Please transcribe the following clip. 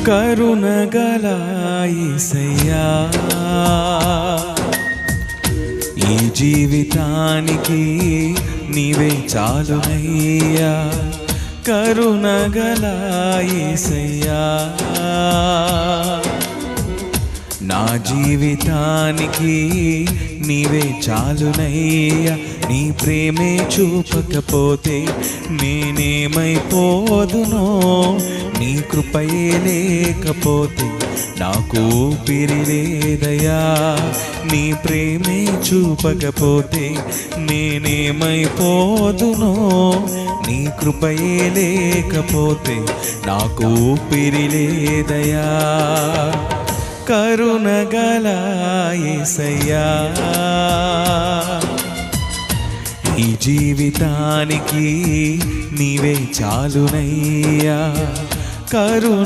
కరుణగల యేసయ్యా ఈ జీవితానికి నీవే చాలునయ్యా కరుణగల యేసయ్యా నా జీవితానికి నీవే చాలునయ్యా నీ ప్రేమే చూపకపోతే నేనేమైపోదునో నీ కృపయే లేకపోతే నాకు ఊపిరి లేదయ్యా నీ ప్రేమే చూపకపోతే నేనేమైపోదునో నీ కృపయే లేకపోతే నాకు ఊపిరి లేదయ్యా కరుణగల యేసయ్యా ఈ జీవితానికి నీవే చాలునయ్యా కరుణ